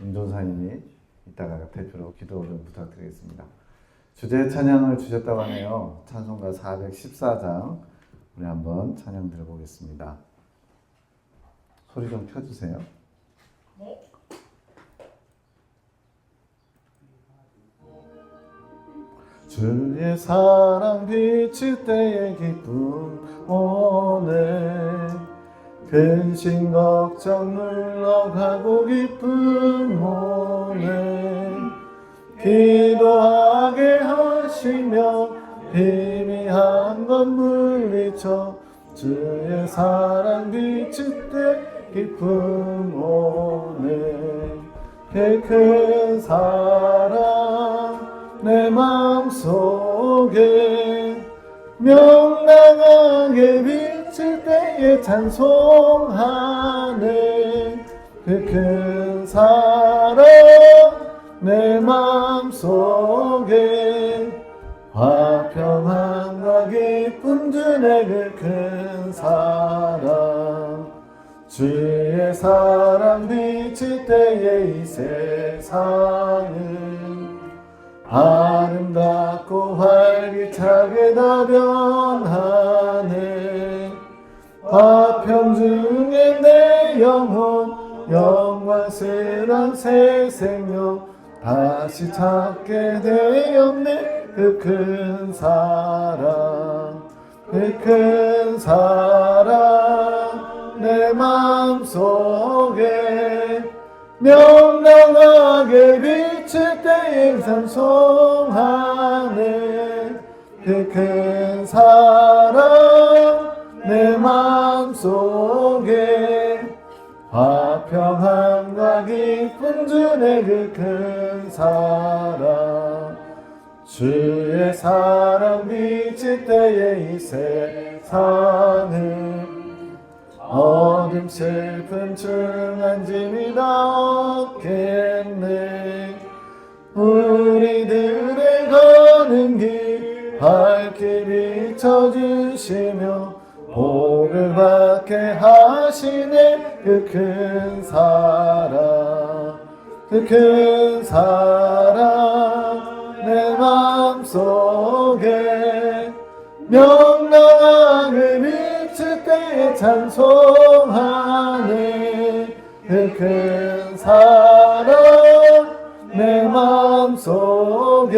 임종사님이 이따가 대표로 기도 좀 부탁드리겠습니다. 주제 찬양을 주셨다고 하네요. 찬송가 414장 우리 한번 찬양 들어보겠습니다. 소리 좀 켜주세요. 네. 주의 사랑 비칠 때의 기쁨 오네 근심 걱정 물러가고 기쁨 오네 기도하게 하시며 희미한 것 물리쳐 주의 사랑 비칠 때 기쁨 오네 그 사랑 내 마음속에 명랑하게 비칠 때에 찬송하네 그 큰 사랑 내 마음속에 화평함과 기쁨 주네 그 큰 사랑 주의 사랑 비칠 때에 이 세상은 아름답고 활기차게 다 변하네 화평 중에 내 영혼 영광스런 새 생명 다시 찾게 되었네 그 큰 사랑 그 큰 사랑 내 마음속에 명랑하게 비칠 때에 찬송하네 그 큰 사랑 내 마음속에 화평함과 기쁨 주네 그 큰 사랑 주의 사랑 비칠 때에 이 세상은 어둠 슬픔 중한 짐이 다 없겠네 우리들의 가는 길 밝게 비춰주시며 복을 받게 하시네 그 큰 사랑 그 큰 사랑 내 마음속에 명랑하게 비칠 때에 찬송하네 그 큰 사랑 내 마음속에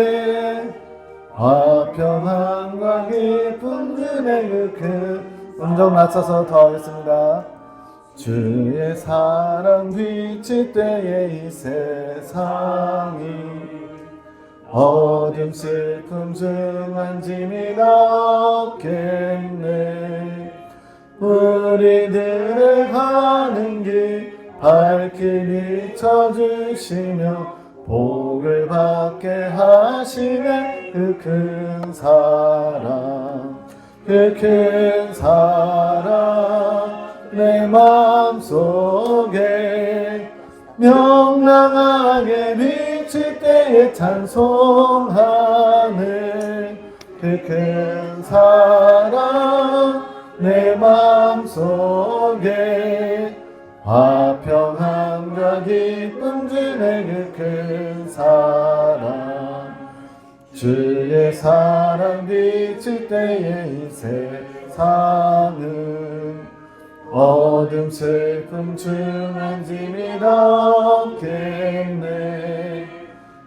화평함과 기쁨 주네 그 큰 음정 낮춰서 더 하겠습니다. 주의 사랑 비칠 때에 이 세상이 어둠 슬픔 중한 짐이 다 없겠네 우리들의 가는 길 밝게 비춰주시며 복을 받게 하시네 그 큰 사랑 그 큰 사랑 내 마음속에 명랑하게 비칠 때에 찬송하네 그 큰 사랑 내 마음속에 화평함과 기쁨 주네 그 큰 사랑 주의 사랑 비칠 때에 이 세상은 어둠 슬픔 중한 짐이 다 없겠네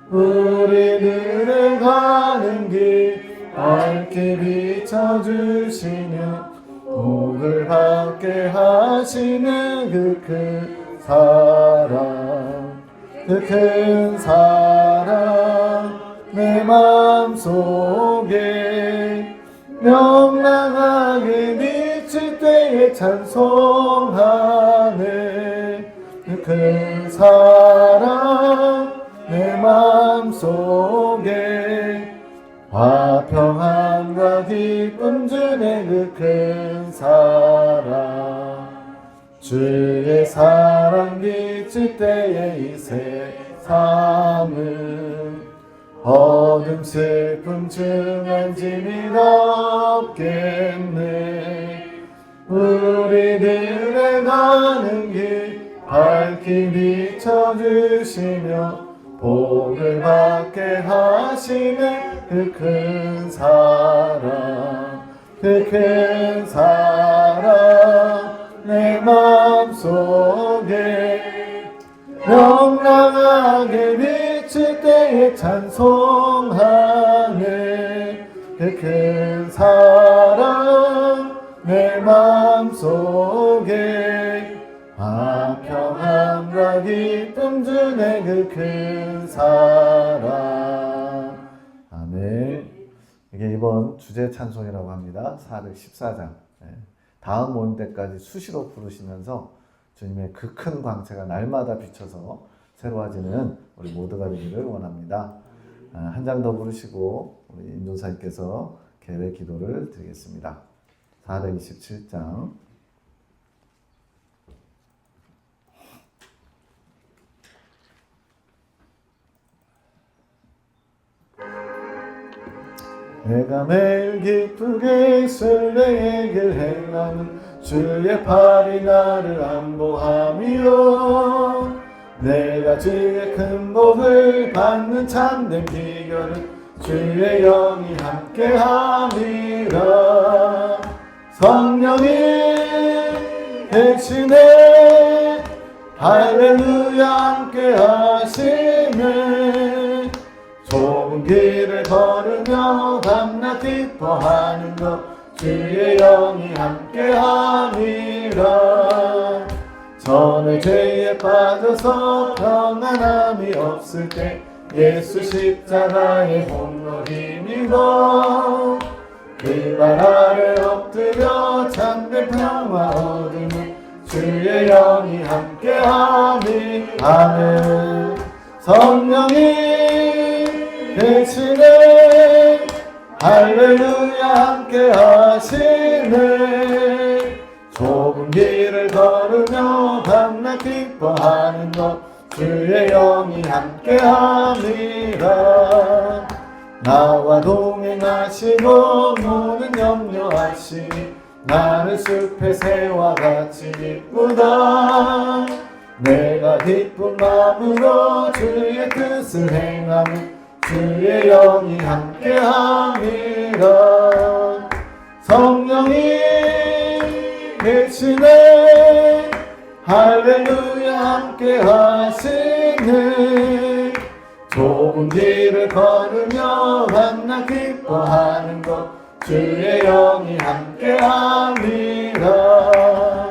우리들의 가는 길 밝게 비춰주시며 복을 받게 하시는 그 큰 사랑 그 큰 사랑 내 마음속에 명랑하게 비칠 때에 찬송하네 그 큰 사랑 내 마음속에 화평함과 기쁨 주네 그 큰 사랑 주의 사랑 비칠 때에 이 세상은 어둠 슬픔 중한 짐이 다 없겠네 우리들의 가는 길 밝히 비춰주시며 복을 받게 하시는 그 큰 사랑, 그 큰 사랑 내 마음속에 명랑하게 비칠 때에 찬송하네. 그 큰 사랑 내 마음속에 평안과 기쁨 주네. 그 큰 사랑. 아멘. 이게 이번 주제 찬송이라고 합니다. 414장. 다음 모임 때까지 수시로 부르시면서 주님의 그 큰 광채가 날마다 비쳐서 새로워지는 우리 모두가 되기를 원합니다. 한 장 더 부르시고 우리 인도사님께서 계획 기도를 드리겠습니다. 427장. 내가 매일 기쁘게 순례의 길 행하는 주의 팔이 나를 안보하며 내가 주의 큰 복을 받는 참된 비결은 주의 영이 함께함이라. 성령이 계시네. 할렐루야 함께하시네. 좁은 길을 걸으며 밤낮 기뻐하는 것 주의 영이 함께함이라. 전에 죄에 빠져서 평안함이 없을 때 예수 십자가의 홈로 힘입어 그 발 아래 엎드려 참된 평화 얻으면 주의 영이 함께함이. 아멘. 성령이 계시네. 할렐루야 함께하시네. 좁은 길을 걸으며 밤낮 기뻐하는 것 주의 영이 함께함이라. 나와 동행하시고 모든 염려하시니 나는 숲의 새와 같이 기쁘다. 내가 기쁜 마음으로 주의 뜻을 행하며 주의 영이 함께함이라. 성령이 계시네. 할렐루야 함께하시네. 좁은 길을 걸으며 밤낮 기뻐하는 것 주의 영이 함께함이라.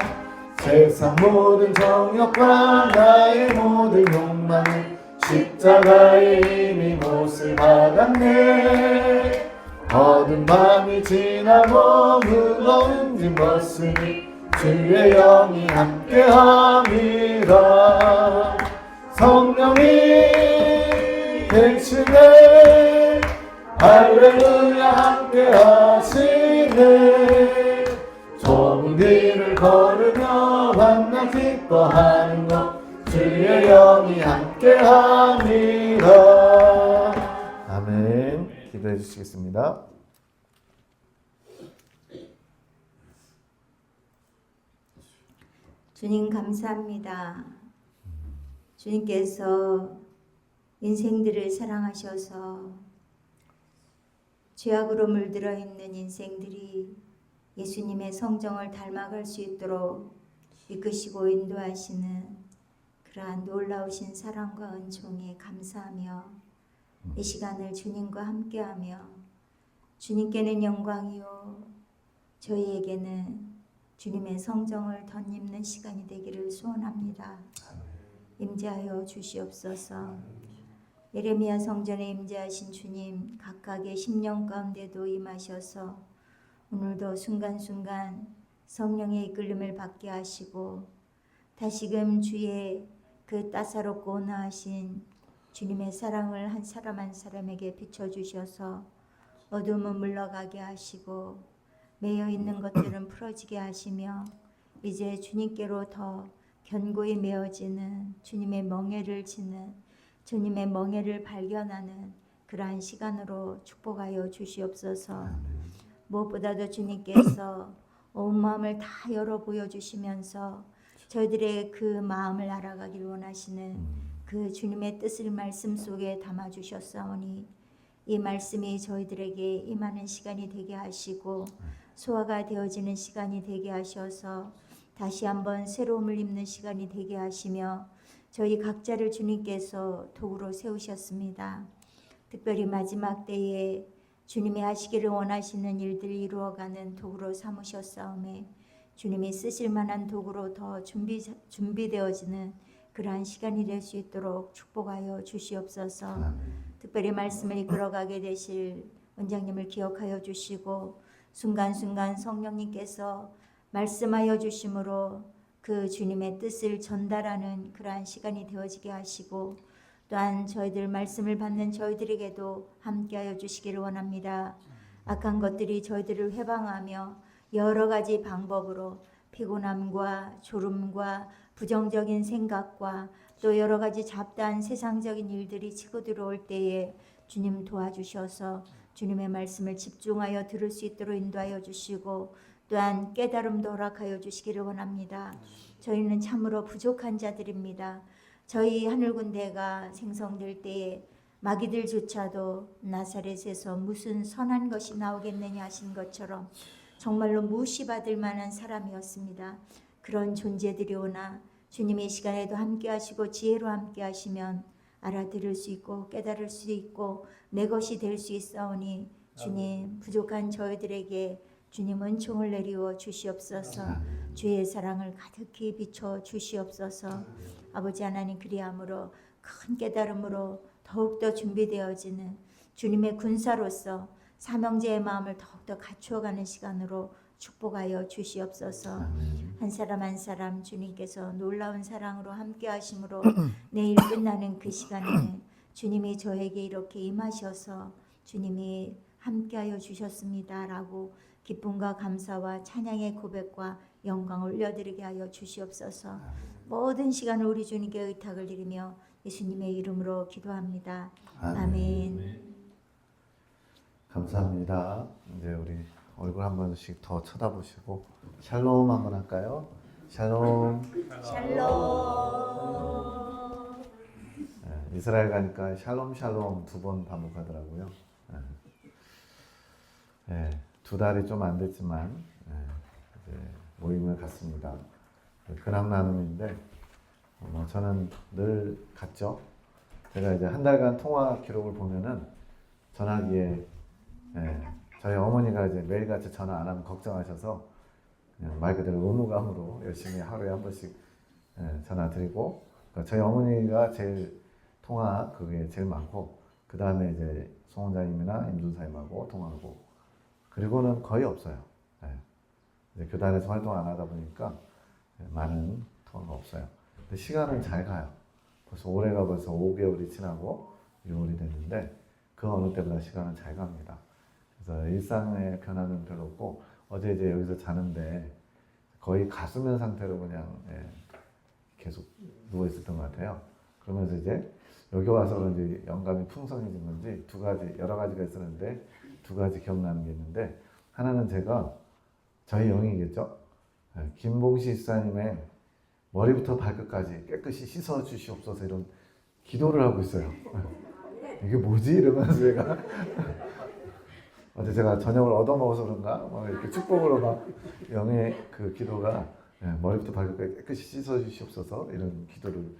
세상 모든 정욕과 나의 모든 욕망은 십자가에 이미 못을 박았네. 어두운 밤이 지나고 무거운 짐 벗으니 주의 영이 함께함이라. 성령이 계시네. 할렐루야 함께하시네. 좁은 길을 걸으며 밤낮 기뻐하는 것 주의 영이 함께함이라. 아멘. 기도해 주시겠습니다. 주님 감사합니다. 주님께서 인생들을 사랑하셔서 죄악으로 물들어 있는 인생들이 예수님의 성정을 닮아갈 수 있도록 이끄시고 인도하시는 그러한 놀라우신 사랑과 은총에 감사하며 이 시간을 주님과 함께하며 주님께는 영광이요 저희에게는 주님의 성정을 덧입는 시간이 되기를 소원합니다. 임재하여 주시옵소서. 예레미야 성전에 임재하신 주님 각각의 심령 가운데도 임하셔서 오늘도 순간순간 성령의 이끌림을 받게 하시고 다시금 주의 그 따사롭고 온화하신 주님의 사랑을 한 사람 한 사람에게 비춰주셔서 어둠은 물러가게 하시고 매여 있는 것들은 풀어지게 하시며 이제 주님께로 더 견고히 메어지는 주님의 멍에를 지는 주님의 멍에를 발견하는 그러한 시간으로 축복하여 주시옵소서. 무엇보다도 주님께서 온 마음을 다 열어 보여주시면서 저희들의 그 마음을 알아가길 원하시는 그 주님의 뜻을 말씀 속에 담아 주셨사오니 이 말씀이 저희들에게 임하는 시간이 되게 하시고 소화가 되어지는 시간이 되게 하셔서 다시 한번 새로움을 입는 시간이 되게 하시며 저희 각자를 주님께서 도구로 세우셨습니다. 특별히 마지막 때에 주님이 하시기를 원하시는 일들을 이루어가는 도구로 삼으셨사오매 주님이 쓰실 만한 도구로 더 준비되어지는 그러한 시간이 될 수 있도록 축복하여 주시옵소서. 특별히 말씀을 이끌어가게 되실 원장님을 기억하여 주시고 순간순간 성령님께서 말씀하여 주심으로 그 주님의 뜻을 전달하는 그러한 시간이 되어지게 하시고 또한 저희들 말씀을 받는 저희들에게도 함께하여 주시기를 원합니다. 악한 것들이 저희들을 해방하며 여러 가지 방법으로 피곤함과 졸음과 부정적인 생각과 또 여러 가지 잡다한 세상적인 일들이 치고 들어올 때에 주님 도와주셔서 주님의 말씀을 집중하여 들을 수 있도록 인도하여 주시고 또한 깨달음도 허락하여 주시기를 원합니다. 저희는 참으로 부족한 자들입니다. 저희 하늘 군대가 생성될 때에 마귀들조차도 나사렛에서 무슨 선한 것이 나오겠느냐 하신 것처럼 정말로 무시받을 만한 사람이었습니다. 그런 존재들이 오나 주님의 시간에도 함께 하시고 지혜로 함께 하시면 알아들을 수 있고 깨달을 수 있고 내 것이 될 수 있사오니 주님 부족한 저희들에게 주님 은총을 내리워 주시옵소서. 주의 사랑을 가득히 비춰 주시옵소서. 아버지 하나님 그리함으로 큰 깨달음으로 더욱더 준비되어지는 주님의 군사로서 사명제의 마음을 더욱더 갖추어가는 시간으로 축복하여 주시옵소서. 한 사람 한 사람 주님께서 놀라운 사랑으로 함께 하심으로 내일 끝나는 그 시간에는 주님이 저에게 이렇게 임하셔서 주님이 함께하여 주셨습니다라고 기쁨과 감사와 찬양의 고백과 영광을 올려드리게 하여 주시옵소서. 모든 시간을 우리 주님께 의탁을 드리며 예수님의 이름으로 기도합니다. 아멘. 감사합니다. 이제 우리 얼굴 한 번씩 더 쳐다보시고 샬롬 한번 할까요? 샬롬. 샬롬. 이스라엘 가니까 샬롬 샬롬 2번 반복하더라고요. 두 달이 좀 안 됐지만 이제 모임을 갔습니다. 근황 나눔인데 저는 늘 갔죠. 제가 이제 한 달간 통화 기록을 보면은 전화기에 저희 어머니가 이제 매일같이 전화 안 하면 걱정하셔서 그냥 말 그대로 의무감으로 열심히 하루에 한 번씩 전화 드리고 그러니까 저희 어머니가 제일 통화 그게 제일 많고 그 다음에 이제 송 원장님이나 임준사님하고 통화하고 그리고는 거의 없어요. 이제 교단에서 활동 안 하다 보니까 많은 통화가 없어요. 근데 시간은 잘 가요. 올해가 벌써 5개월이 지나고 6월이 됐는데 그 어느 때보다 시간은 잘 갑니다. 그래서 일상의 변화는 별로 없고 어제 이제 여기서 자는데 거의 가수면 상태로 그냥 계속 누워 있었던 것 같아요. 그러면서 이제 여기 와서 그런지 영감이 풍성해진 건지 여러 가지가 있었는데 2가지 기억나는 게 있는데 하나는 제가 저희 영이겠죠. 김봉시 집사님의 머리부터 발끝까지 깨끗이 씻어 주시옵소서 이런 기도를 하고 있어요. 이게 뭐지? 이러면서 제가 어제 제가 저녁을 얻어먹어서 그런가 막 이렇게 축복으로 막 영의 그 기도가 머리부터 발끝까지 깨끗이 씻어 주시옵소서 이런 기도를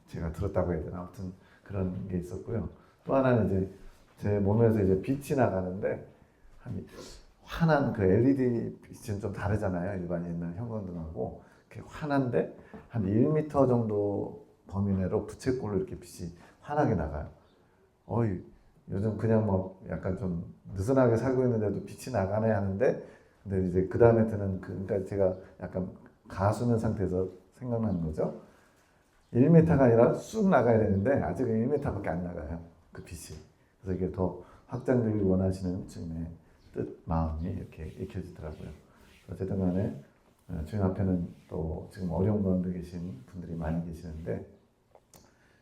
제가 들었다고 해야 되나 아무튼 그런 게 있었고요. 또 하나는 이제 제 몸에서 이제 빛이 나가는데 환한 그 LED 빛은 좀 다르잖아요. 일반에 있는 형광등하고 환한데 한 1m 정도 범위 내로 부채꼴로 이렇게 빛이 환하게 나가요. 요즘 그냥 뭐 약간 좀 느슨하게 살고 있는데도 빛이 나가네 하는데 근데 이제 그 다음에 드는 그러니까 제가 약간 가수면 상태에서 생각나는 거죠. 1m가 아니라 쑥 나가야 되는데 아직은 1m밖에 안 나가요. 그 빛이. 그래서 이게 더 확장되길 원하시는 주님의 뜻, 마음이 이렇게 익혀지더라고요. 어쨌든 간에 주님 앞에는 또 지금 어려운 가운데 계신 분들이 많이 계시는데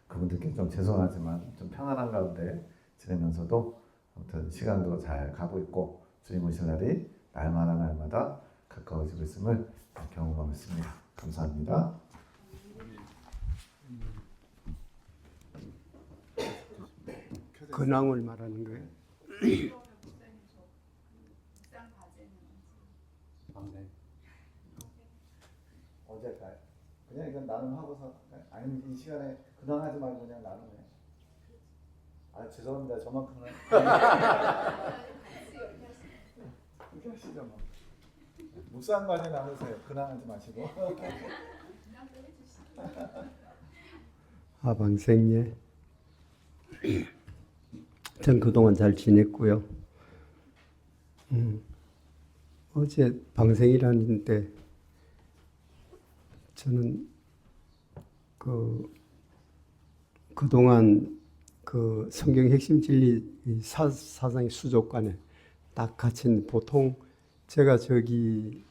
그분들께 좀 죄송하지만 좀 편안한 가운데 지내면서도 아무튼 시간도 잘 가고 있고 주님 오실 날이 날마다 가까워지고 있음을 경험하고 있습니다. 감사합니다. 근황을 말하는 거예요. 어제 그냥 이건 나눔하고서 아니면 이 시간에 근황하지 말고 그냥 나눔해. 아 죄송합니다. 저만큼은 그렇게 하시죠 뭐. 묵상관이 나누세요. 근황하지 마시고. 방생예. 전 그동안 잘 지냈고요. 어제 방생이라는데 저는 그동안 그 성경 핵심 진리 사상의 수족관에 딱 갇힌, 보통 제가 저기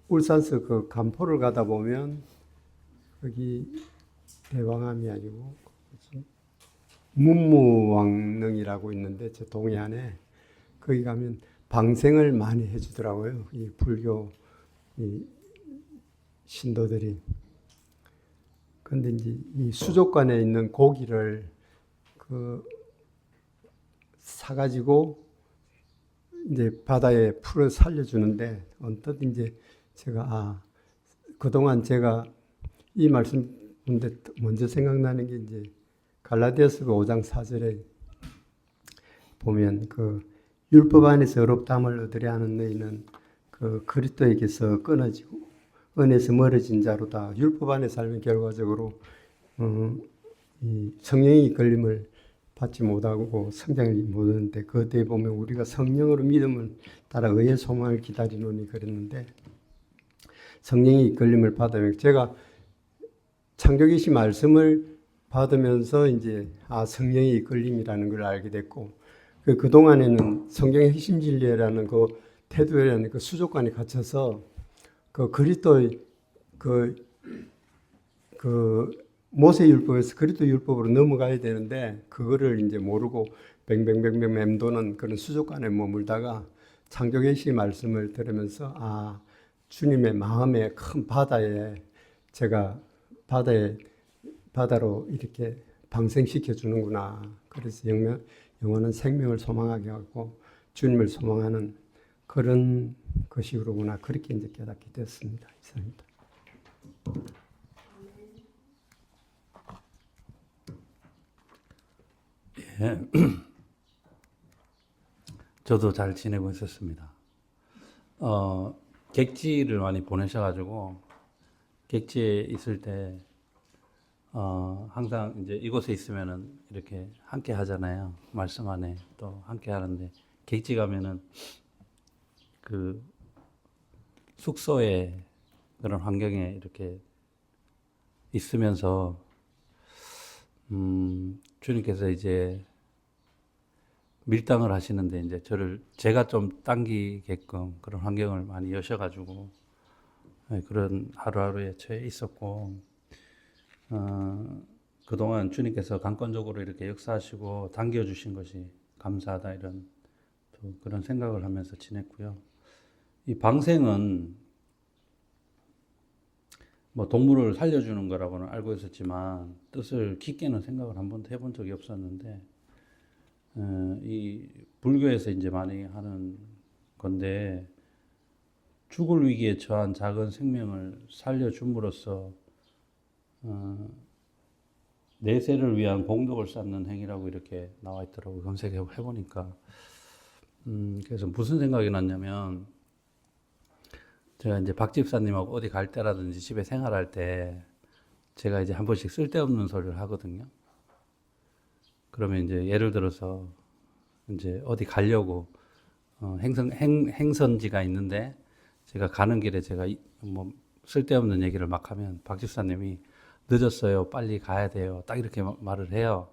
울산서 그 간포를 가다 보면 거기 대왕암이 아니고 문무왕릉이라고 있는데 저 동해안에 거기 가면 방생을 많이 해주더라고요. 이 불교 이 신도들이. 근데 이제 이 수족관에 있는 고기를 사가지고 이제 바다에 풀어 살려주는데, 언뜻 이제 제가 그동안 제가 이 말씀 근데 먼저 생각나는 게 이제 갈라디아서 5장 4절에 보면 율법 안에서 의롭다함을 얻으려 하는 너희는 그리스도에게서 끊어지고 은혜에서 멀어진 자로다. 율법 안에 살면 결과적으로 이 성령의 이끌림을 받지 못하고 성장을 못하는데, 그때 보면 우리가 성령으로 믿음을 따라 의의 소망을 기다리노니 그랬는데, 성령의 이끌림을 받으면 제가 창조계시 말씀을 받으면서 이제 성령의 이끌림이라는 걸 알게 됐고, 그동안에는 성경의 핵심 진리라는 그 태도라는 그 수족관에 갇혀서 그리스도의 모세 율법에서 그리스도 율법으로 넘어가야 되는데 그거를 이제 모르고 뱅뱅뱅뱅 맴도는 그런 수족관에 머물다가 창조계시 말씀을 들으면서 주님의 마음의 큰 바다에 제가 바다로 이렇게 방생시켜 주는구나. 그래서 영원한 생명을 소망하게 하고 주님을 소망하는 그런 것이로구나. 그렇게 이제 깨닫게 됐습니다. 이상입니다. 예. 저도 잘 지내고 있었습니다. 객지를 많이 보내셔가지고 객지에 있을 때 항상 이제 이곳에 있으면은 이렇게 함께 하잖아요. 말씀 안에 또 함께 하는데, 객지 가면은 그 숙소에 그런 환경에 이렇게 있으면서 주님께서 이제 밀당을 하시는데 이제 제가 좀 당기게끔 그런 환경을 많이 여셔가지고 그런 하루하루에 처해 있었고, 그동안 주님께서 강권적으로 이렇게 역사하시고 당겨주신 것이 감사하다, 이런 또 그런 생각을 하면서 지냈고요. 이 방생은 뭐 동물을 살려주는 거라고는 알고 있었지만 뜻을 깊게는 생각을 한 번도 해본 적이 없었는데, 이 불교에서 이제 많이 하는 건데, 죽을 위기에 처한 작은 생명을 살려줌으로써 내세를 위한 공덕을 쌓는 행위라고 이렇게 나와 있더라고요. 검색해 보니까. 그래서 무슨 생각이 났냐면, 제가 이제 박 집사님하고 어디 갈 때라든지 집에 생활할 때 제가 이제 한 번씩 쓸데없는 소리를 하거든요. 그러면 이제 예를 들어서 이제 어디 가려고 행선지가 있는데 제가 가는 길에 제가 뭐 쓸데없는 얘기를 막 하면 박 집사님이 늦었어요, 빨리 가야 돼요, 딱 이렇게 말을 해요.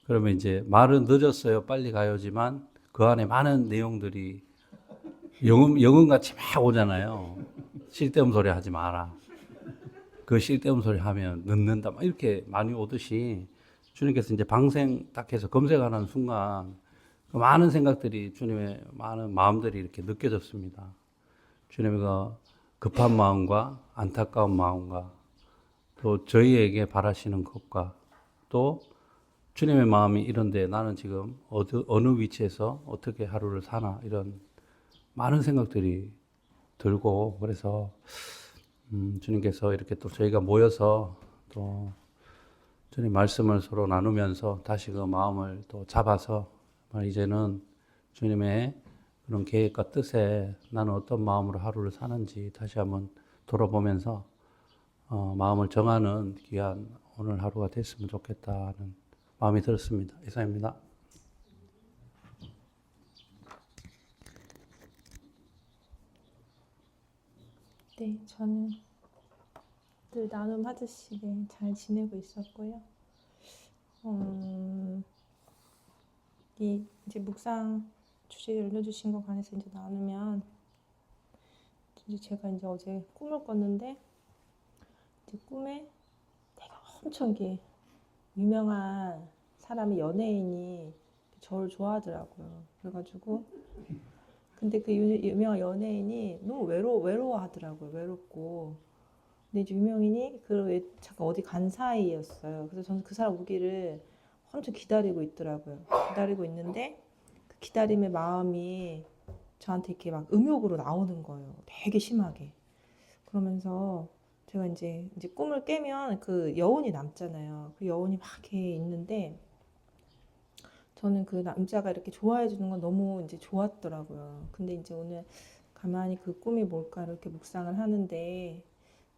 그러면 이제 말은 늦었어요, 빨리 가요지만 그 안에 많은 내용들이 영음같이 막 오잖아요. 쓸데없는 소리 하지 마라. 그 쓸데없는 소리 하면 늦는다. 막 이렇게 많이 오듯이 주님께서 이제 방생 딱 해서 검색하는 순간 그 많은 생각들이, 주님의 많은 마음들이 이렇게 느껴졌습니다. 주님과 급한 마음과 안타까운 마음과 또 저희에게 바라시는 것과 또 주님의 마음이 이런데 나는 지금 어느 위치에서 어떻게 하루를 사나 이런 많은 생각들이 들고 그래서 주님께서 이렇게 또 저희가 모여서 또 주님 말씀을 서로 나누면서 다시 그 마음을 또 잡아서 이제는 주님의 그런 계획과 뜻에 나는 어떤 마음으로 하루를 사는지 다시 한번 돌아보면서 마음을 정하는 귀한 오늘 하루가 됐으면 좋겠다는 마음이 들었습니다. 이상입니다. 네, 저는 늘 나눔하듯이 잘 지내고 있었고요. 이 이제 묵상 주제를 올려주신 것 관해서 이제 나누면 이제 제가 이제 어제 꿈을 꿨는데 이제 꿈에 되게 엄청 유명한 사람이 연예인이 저를 좋아하더라고요. 그래가지고 근데 그 유명한 연예인이 너무 외로워하더라고요. 외롭고. 근데 이제 유명인이 잠깐 어디 간 사이였어요. 그래서 저는 그 사람 오기를 엄청 기다리고 있더라고요. 기다리고 있는데 그 기다림의 마음이 저한테 이렇게 막 음욕으로 나오는 거예요. 되게 심하게. 그러면서 제가 이제 꿈을 깨면 그 여운이 남잖아요. 그 여운이 막 이렇게 있는데 저는 그 남자가 이렇게 좋아해 주는 건 너무 이제 좋았더라고요. 근데 이제 오늘 가만히 그 꿈이 뭘까 이렇게 묵상을 하는데,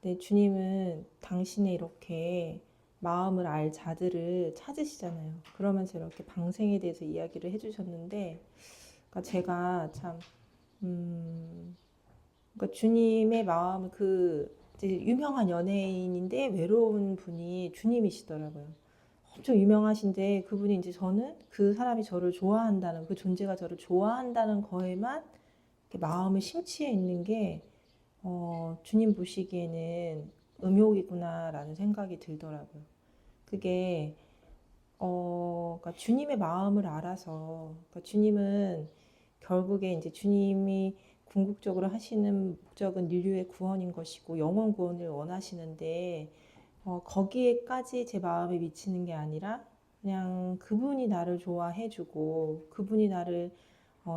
네, 주님은 당신의 이렇게 마음을 알 자들을 찾으시잖아요. 그러면서 이렇게 방생에 대해서 이야기를 해주셨는데, 그러니까 제가 참, 그러니까 주님의 마음 이제 유명한 연예인인데 외로운 분이 주님이시더라고요. 엄청 유명하신데 그분이 이제 저는 그 사람이 저를 좋아한다는 그 존재가 저를 좋아한다는 거에만 이렇게 마음이 심취해 있는 게 주님 보시기에는 음욕이구나라는 생각이 들더라고요. 그게 그러니까 주님의 마음을 알아서 그러니까 주님은 결국에 이제 주님이 궁극적으로 하시는 목적은 인류의 구원인 것이고 영원 구원을 원하시는데 거기에까지 제 마음이 미치는 게 아니라 그냥 그분이 나를 좋아해주고 그분이 나를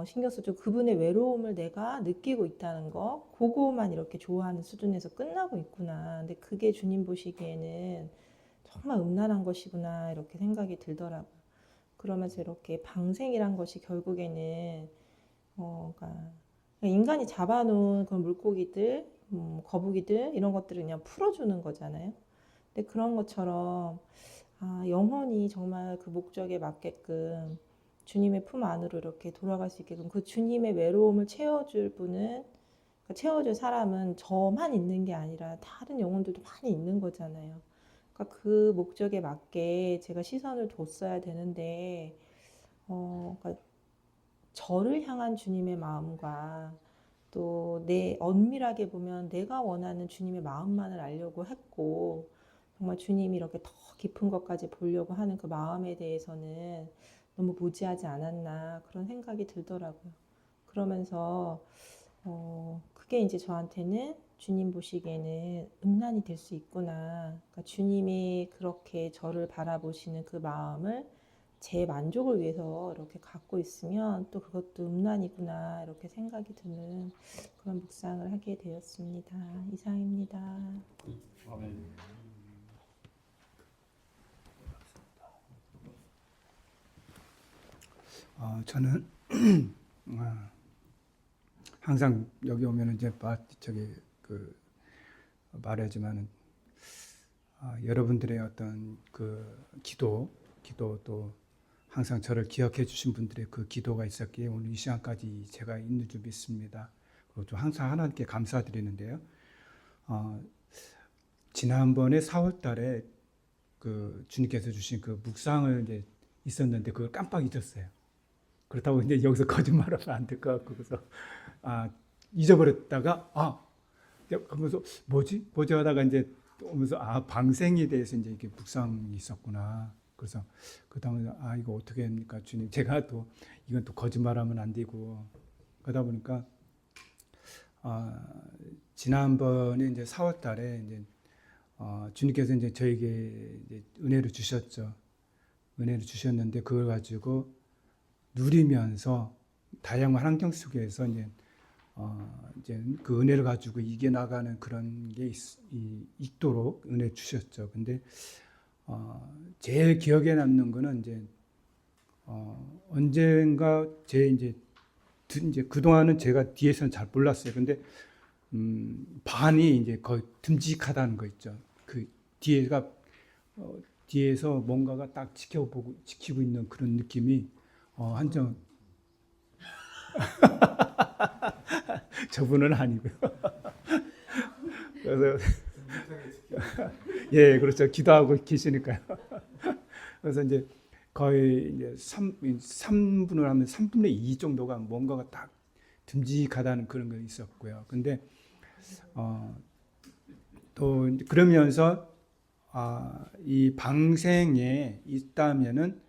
신경 써주고 그분의 외로움을 내가 느끼고 있다는 거 그거만 이렇게 좋아하는 수준에서 끝나고 있구나. 근데 그게 주님 보시기에는 정말 음란한 것이구나 이렇게 생각이 들더라고요. 그러면서 이렇게 방생이란 것이 결국에는 그러니까 인간이 잡아놓은 그런 물고기들, 거북이들 이런 것들을 그냥 풀어주는 거잖아요. 근데 그런 것처럼 영혼이 정말 그 목적에 맞게끔 주님의 품 안으로 이렇게 돌아갈 수 있게끔 그 주님의 외로움을 채워줄 분은 그러니까 채워줄 사람은 저만 있는 게 아니라 다른 영혼들도 많이 있는 거잖아요. 그러니까 그 목적에 맞게 제가 시선을 뒀어야 되는데 그러니까 저를 향한 주님의 마음과 또 엄밀하게 보면 내가 원하는 주님의 마음만을 알려고 했고 정말 주님이 이렇게 더 깊은 것까지 보려고 하는 그 마음에 대해서는 너무 무지하지 않았나 그런 생각이 들더라고요. 그러면서 그게 이제 저한테는 주님 보시기에는 음란이 될 수 있구나. 그러니까 주님이 그렇게 저를 바라보시는 그 마음을 제 만족을 위해서 이렇게 갖고 있으면 또 그것도 음란이구나 이렇게 생각이 드는 그런 묵상을 하게 되었습니다. 이상입니다. 저는 항상 여기 오면 이제 말하지만은 여러분들의 어떤 그 기도 또 항상 저를 기억해 주신 분들의 그 기도가 있었기에 오늘 이 시간까지 제가 있는 줄 믿습니다. 그리고 또 항상 하나님께 감사드리는데요. 지난번에 4월 달에 그 주님께서 주신 그 묵상을 이제 있었는데 그걸 깜빡 잊었어요. 그렇다고 이제 여기서 거짓말하면 안 될 것 같고 그래서 잊어버렸다가 그러면서 뭐지 하다가 이제 오면서 방생에 대해서 이제 이게 묵상이 있었구나. 그래서 그 다음에 이거 어떻게 합니까 주님? 제가 또 이건 또 거짓말하면 안 되고 그러다 보니까 지난번에 이제 4월 달에 이제 주님께서 이제 저에게 이제 은혜를 주셨죠. 은혜를 주셨는데 그걸 가지고 누리면서 다양한 환경 속에서 이제 그 은혜를 가지고 이겨나가는 그런 게 있도록 은혜 주셨죠. 근데 제일 기억에 남는 거는 이제 언젠가 이제 그동안은 제가 뒤에서는 잘 몰랐어요. 근데 반이 이제 거의 듬직하다는 거 있죠. 그 뒤에서 뭔가가 딱 지키고 있는 그런 느낌이 한정 저분은 아니고요. 그래서 예, 그렇죠. 기도하고 계시니까요. 그래서 이제 거의 이제 3분을 하면 3분의 2 정도가 뭔가가 딱 듬직하다는 그런 게 있었고요. 근데 또 그러면서 이 방생에 있다면은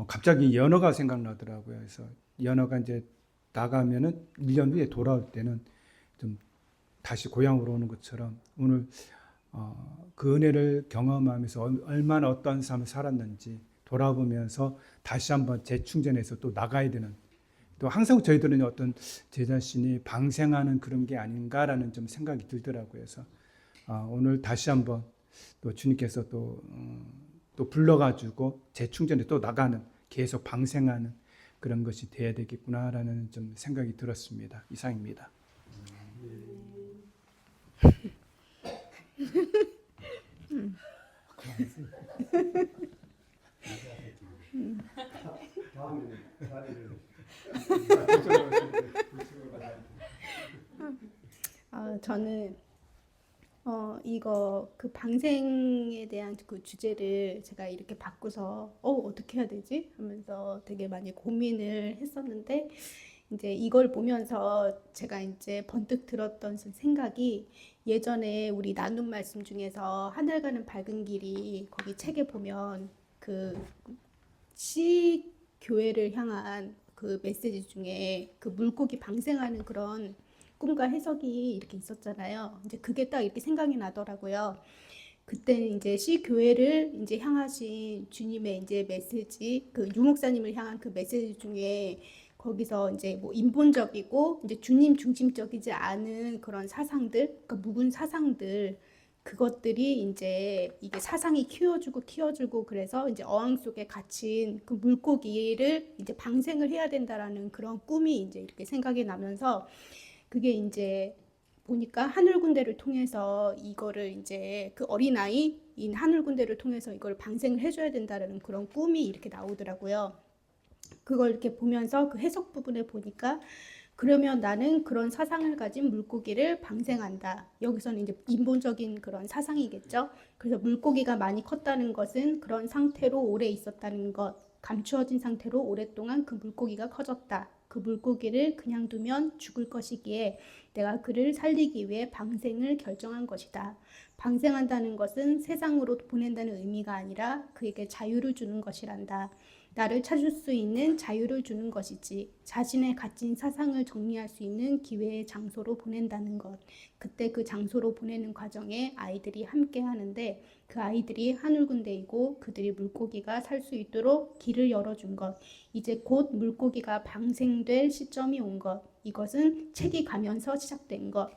갑자기 연어가 생각나더라고요. 그래서 연어가 이제 나가면은 1년 후에 돌아올 때는 좀 다시 고향으로 오는 것처럼 오늘 그 은혜를 경험하면서 얼마나 어떤 삶을 살았는지 돌아보면서 다시 한번 재충전해서 또 나가야 되는, 또 항상 저희들은 어떤 제 자신이 방생하는 그런 게 아닌가라는 좀 생각이 들더라고요. 그래서 오늘 다시 한번 또 주님께서 또 불러가지고 재충전에 또 나가는, 계속 방생하는 그런 것이 돼야 되겠구나라는 좀 생각이 들었습니다. 이상입니다. 저는 이거 그 방생에 대한 그 주제를 제가 이렇게 바꾸서 어떻게 해야 되지? 하면서 되게 많이 고민을 했었는데 이제 이걸 보면서 제가 이제 번뜩 들었던 생각이, 예전에 우리 나눈 말씀 중에서 하늘 가는 밝은 길이 거기 책에 보면 그 시 교회를 향한 그 메시지 중에 그 물고기 방생하는 그런 꿈과 해석이 이렇게 있었잖아요. 이제 그게 딱 이렇게 생각이 나더라고요. 그때는 이제 시 교회를 이제 향하신 주님의 이제 메시지, 그 유목사님을 향한 그 메시지 중에 거기서 이제 뭐 인본적이고 이제 주님 중심적이지 않은 그런 사상들, 그러니까 묵은 사상들, 그것들이 이제 이게 사상이 키워주고 그래서 이제 어항 속에 갇힌 그 물고기를 이제 방생을 해야 된다라는 그런 꿈이 이제 이렇게 생각이 나면서, 그게 이제 보니까 하늘 군대를 통해서 이거를 이제 그 어린아이인 하늘 군대를 통해서 이걸 방생을 해줘야 된다라는 그런 꿈이 이렇게 나오더라고요. 그걸 이렇게 보면서 그 해석 부분에 보니까, 그러면 나는 그런 사상을 가진 물고기를 방생한다. 여기서는 이제 인본적인 그런 사상이겠죠. 그래서 물고기가 많이 컸다는 것은 그런 상태로 오래 있었다는 것, 감추어진 상태로 오랫동안 그 물고기가 커졌다. 그 물고기를 그냥 두면 죽을 것이기에 내가 그를 살리기 위해 방생을 결정한 것이다. 방생한다는 것은 세상으로 보낸다는 의미가 아니라 그에게 자유를 주는 것이란다. 나를 찾을 수 있는 자유를 주는 것이지, 자신의 갇힌 사상을 정리할 수 있는 기회의 장소로 보낸다는 것. 그때 그 장소로 보내는 과정에 아이들이 함께 하는데, 그 아이들이 하늘군대이고 그들이 물고기가 살 수 있도록 길을 열어준 것. 이제 곧 물고기가 방생될 시점이 온 것. 이것은 책이 가면서 시작된 것.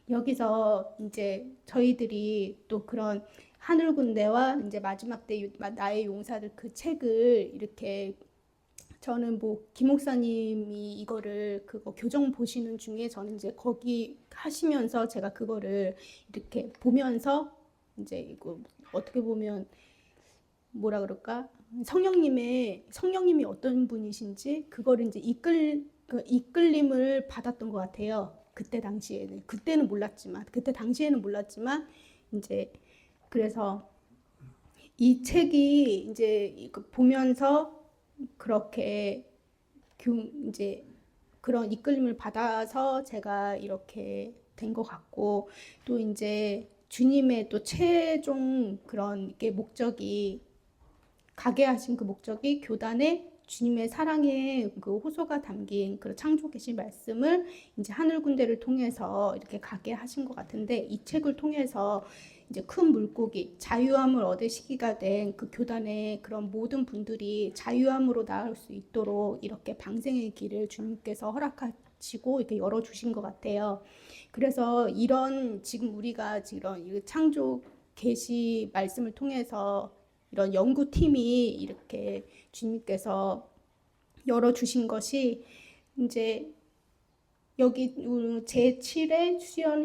여기서 이제 저희들이 또 그런 하늘 군대와 이제 마지막 때 나의 용사들 그 책을 이렇게, 저는 뭐 김 목사님이 이거를 그거 교정 보시는 중에 저는 이제 거기 하시면서 제가 그거를 이렇게 보면서 이제 이거 어떻게 보면 뭐라 그럴까, 성령님이 어떤 분이신지 그거를 이제 이끌림을 받았던 것 같아요. 그때 당시에는 몰랐지만 이제 그래서 이 책이 이제 보면서 그렇게 이제 그런 이끌림을 받아서 제가 이렇게 된 것 같고, 또 이제 주님의 또 최종 그런 게 목적이, 가게 하신 그 목적이 교단의 주님의 사랑의 그 호소가 담긴 그 창조 계시 말씀을 이제 하늘 군대를 통해서 이렇게 가게 하신 것 같은데, 이 책을 통해서 이제 큰 물고기, 자유함을 얻을 시기가 된 그 교단의 그런 모든 분들이 자유함으로 나아갈 수 있도록 이렇게 방생의 길을 주님께서 허락하시고 이렇게 열어주신 것 같아요. 그래서 이런 지금 우리가 이런 이 창조 계시 말씀을 통해서 이런 연구팀이 이렇게 주님께서 열어주신 것이 이제 여기 제7회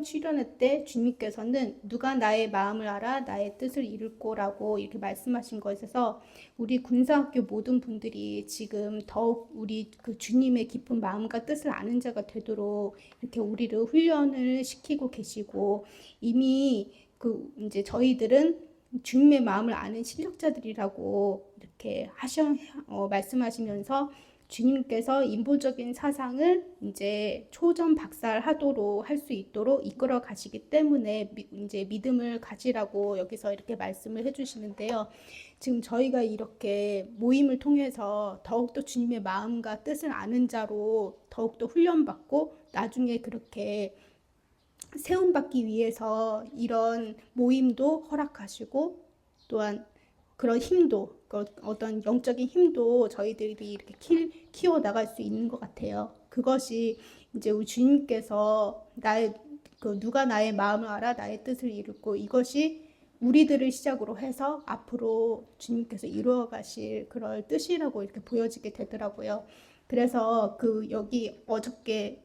수련회 때 주님께서는 누가 나의 마음을 알아 나의 뜻을 이룰꼬라고 이렇게 말씀하신 것에서 우리 군사학교 모든 분들이 지금 더욱 우리 그 주님의 깊은 마음과 뜻을 아는 자가 되도록 이렇게 우리를 훈련을 시키고 계시고, 이미 그 이제 저희들은 주님의 마음을 아는 실력자들이라고 이렇게 말씀하시면서 주님께서 인본적인 사상을 이제 초전박살하도록 할 수 있도록 이끌어 가시기 때문에 이제 믿음을 가지라고 여기서 이렇게 말씀을 해주시는데요. 지금 저희가 이렇게 모임을 통해서 더욱더 주님의 마음과 뜻을 아는 자로 더욱더 훈련받고 나중에 그렇게 세움받기 위해서 이런 모임도 허락하시고, 또한 그런 힘도, 어떤 영적인 힘도 저희들이 이렇게 키워 나갈 수 있는 것 같아요. 그것이 이제 우리 주님께서 누가 나의 마음을 알아 나의 뜻을 이루고, 이것이 우리들을 시작으로 해서 앞으로 주님께서 이루어 가실 그럴 뜻이라고 이렇게 보여지게 되더라고요. 그래서 여기 어저께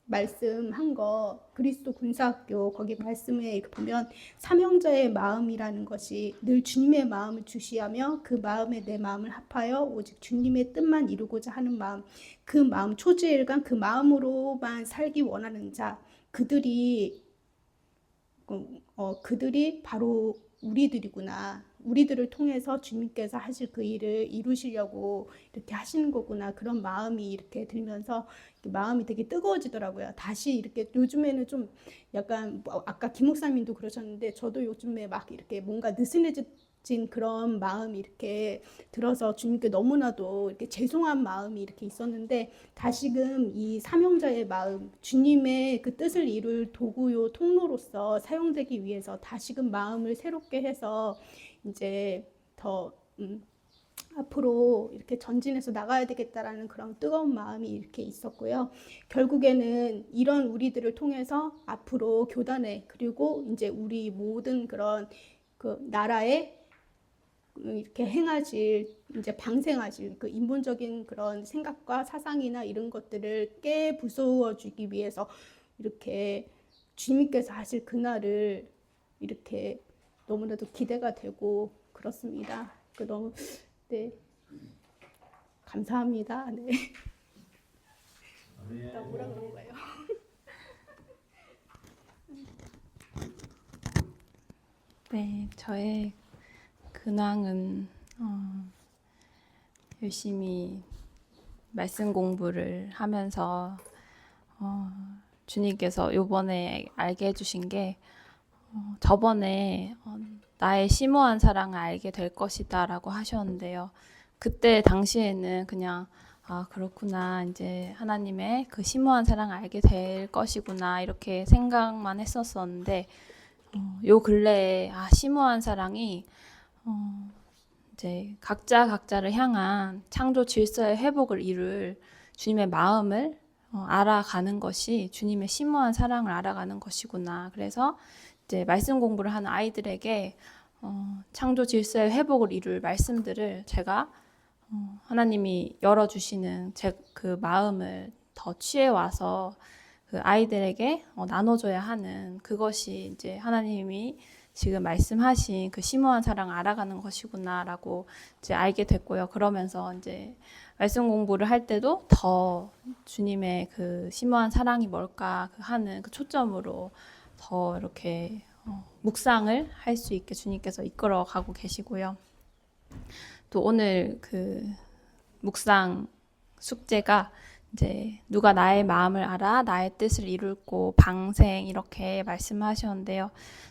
말씀한 거 그리스도 군사학교 거기 말씀에 이렇게 보면 삼형제의 마음이라는 것이 늘 주님의 마음을 주시하며 그 마음에 내 마음을 합하여 오직 주님의 뜻만 이루고자 하는 마음, 그 마음 초지일간 그 마음으로만 살기 원하는 자, 그들이 바로 우리들이구나. 우리들을 통해서 주님께서 하실 그 일을 이루시려고 이렇게 하시는 거구나. 그런 마음이 이렇게 들면서 마음이 되게 뜨거워지더라고요. 다시 이렇게 요즘에는 좀 약간 아까 김 목사님도 그러셨는데 저도 요즘에 막 이렇게 뭔가 느슨해진 그런 마음이 이렇게 들어서 주님께 너무나도 이렇게 죄송한 마음이 이렇게 있었는데, 다시금 이 삼형제의 마음, 주님의 그 뜻을 이룰 도구요 통로로서 사용되기 위해서 다시금 마음을 새롭게 해서 이제 더 앞으로 이렇게 전진해서 나가야 되겠다라는 그런 뜨거운 마음이 이렇게 있었고요. 결국에는 이런 우리들을 통해서 앞으로 교단에, 그리고 이제 우리 모든 그런 그 나라에 이렇게 이제 방생하실 그 인본적인 그런 생각과 사상이나 이런 것들을 깨부수어 주기 위해서 이렇게 주님께서 하실 그날을 이렇게 너무나도 기대가 되고 그렇습니다. 너무 감사합니다. 네. 나 뭐라 그런 거예요? 네, 저의 근황은 열심히 말씀 공부를 하면서 주님께서 요번에 알게 해주신 게 저번에 나의 심오한 사랑을 알게 될 것이다 라고 하셨는데요. 그때 당시에는 그냥 그렇구나, 이제 하나님의 그 심오한 사랑을 알게 될 것이구나 이렇게 생각만 했었었는데, 요 근래에 심오한 사랑이 이제 각자를 향한 창조 질서의 회복을 이룰 주님의 마음을 알아가는 것이 주님의 심오한 사랑을 알아가는 것이구나. 그래서 이제 말씀 공부를 하는 아이들에게 창조 질서의 회복을 이룰 말씀들을 제가 하나님이 열어주시는 그 마음을 더 취해와서 그 아이들에게 나눠줘야 하는, 그것이 이제 하나님이 지금 말씀하신 그 심오한 사랑을 알아가는 것이구나라고 이제 알게 됐고요. 그러면서 이제 말씀 공부를 할 때도 더 주님의 그 심오한 사랑이 뭘까 하는 그 초점으로 더 이렇게 묵상을 할 수 있게 주님께서 이끌어 가고 계시고요. 또 오늘 그 묵상 숙제가 이제 누가 나의 마음을 알아 나의 뜻을 이룰고 방생 이렇게 말씀하셨는데요.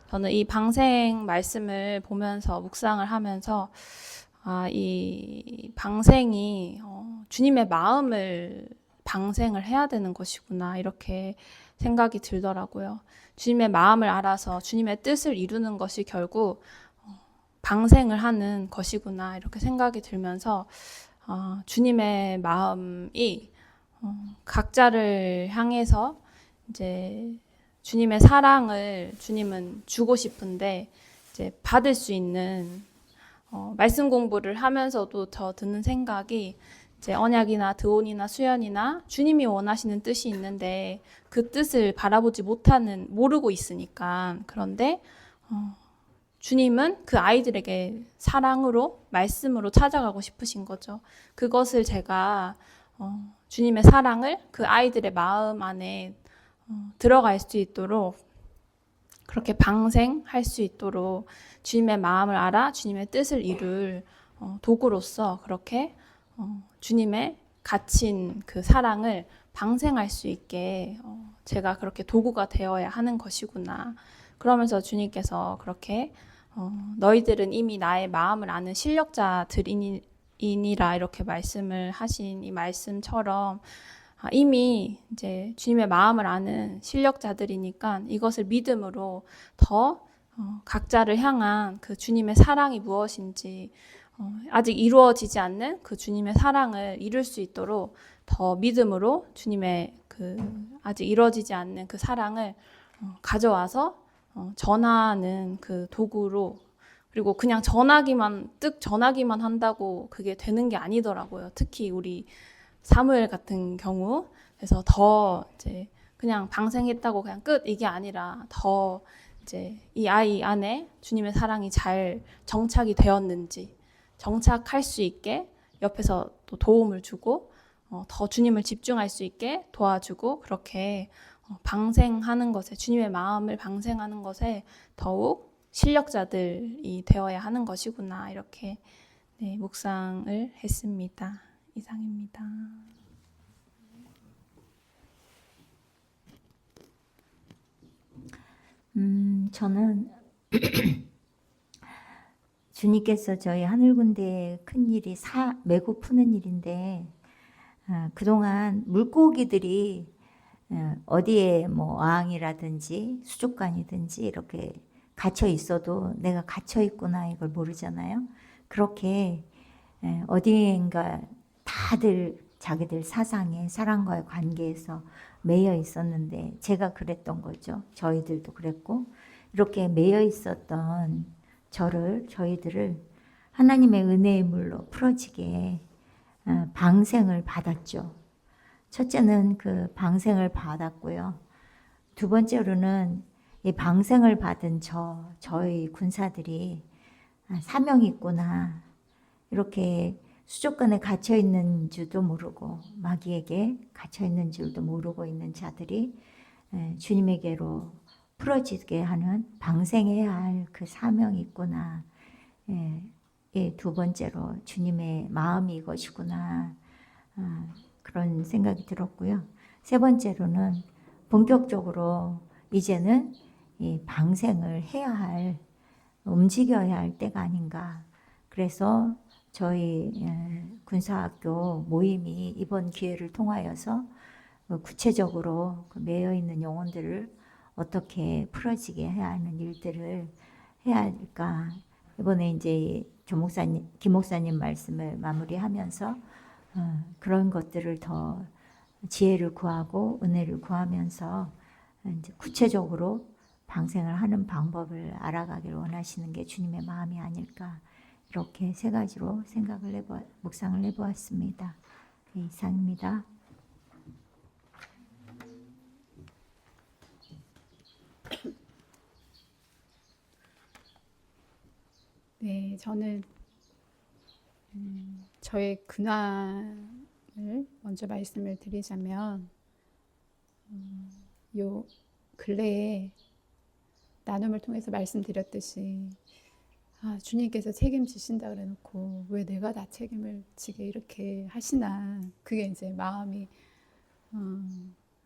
저는 이 방생 말씀을 보면서 묵상을 하면서 이 방생이 주님의 마음을 방생을 해야 되는 것이구나 이렇게 생각이 들더라고요. 주님의 마음을 알아서 주님의 뜻을 이루는 것이 결국 방생을 하는 것이구나 이렇게 생각이 들면서 주님의 마음이 각자를 향해서 이제 주님의 사랑을 주님은 주고 싶은데 이제 받을 수 있는 말씀 공부를 하면서도 저 드는 생각이 이제 언약이나 드온이나 수연이나 주님이 원하시는 뜻이 있는데 그 뜻을 바라보지 모르고 있으니까 그런데 주님은 그 아이들에게 사랑으로 말씀으로 찾아가고 싶으신 거죠. 그것을 제가 주님의 사랑을 그 아이들의 마음 안에 들어갈 수 있도록 그렇게 방생할 수 있도록 주님의 마음을 알아 주님의 뜻을 이룰 도구로서 그렇게 주님의 갇힌 그 사랑을 방생할 수 있게 제가 그렇게 도구가 되어야 하는 것이구나. 그러면서 주님께서 그렇게 너희들은 이미 나의 마음을 아는 실력자들이니라 이렇게 말씀을 하신 이 말씀처럼 이미 이제 주님의 마음을 아는 실력자들이니까 이것을 믿음으로 더 각자를 향한 그 주님의 사랑이 무엇인지 아직 이루어지지 않는 그 주님의 사랑을 이룰 수 있도록 더 믿음으로 주님의 그 아직 이루어지지 않는 그 사랑을 가져와서 전하는 그 도구로 그리고 그냥 전하기만 한다고 그게 되는 게 아니더라고요. 특히 우리 사무엘 같은 경우 그래서 더 이제 그냥 방생했다고 그냥 끝 이게 아니라 더 이제 이 아이 안에 주님의 사랑이 잘 정착이 되었는지 정착할 수 있게 옆에서 또 도움을 주고 더 주님을 집중할 수 있게 도와주고 그렇게 방생하는 것에 주님의 마음을 방생하는 것에 더욱 실력자들이 되어야 하는 것이구나 이렇게 묵상을 했습니다. 이상입니다. 저는 주님께서 저희 하늘군대의 큰 일이 메고 푸는 일인데 그동안 물고기들이 어디에 뭐 어항이라든지 수족관이든지 이렇게 갇혀 있어도 내가 갇혀 있구나 이걸 모르잖아요. 그렇게 어디엔가 다들 자기들 사상에 사랑과의 관계에서 매여 있었는데 제가 그랬던 거죠. 저희들도 그랬고 이렇게 매여 있었던 저희들을 하나님의 은혜의 물로 풀어지게 방생을 받았죠. 첫째는 그 방생을 받았고요. 두 번째로는 이 방생을 받은 저희 군사들이 사명이 있구나. 이렇게 수족관에 gat혀 있는 줄도 모르고 마귀에게 갇혀 있는 줄도 모르고 있는 자들이 주님에게로 풀어지게 하는 방생해야 할 그 사명이 있구나. 두 번째로 주님의 마음이 이것이구나. 그런 생각이 들었고요. 세 번째로는 본격적으로 이제는 이 방생을 해야 할, 움직여야 할 때가 아닌가. 그래서 저희 군사학교 모임이 이번 기회를 통하여서 구체적으로 매여 있는 영혼들을 어떻게 풀어지게 해야 하는 일들을 해야 할까. 이번에 이제 김 목사님 말씀을 마무리하면서 그런 것들을 더 지혜를 구하고 은혜를 구하면서 이제 구체적으로 방생을 하는 방법을 알아가기를 원하시는 게 주님의 마음이 아닐까. 이렇게 세 가지로 묵상을 해보았습니다. 이상입니다. 네, 저는 저의 근황을 먼저 말씀을 드리자면 요 근래에 나눔을 통해서 말씀드렸듯이 주님께서 책임지신다 그래놓고 왜 내가 다 책임을 지게 이렇게 하시나 그게 이제 마음이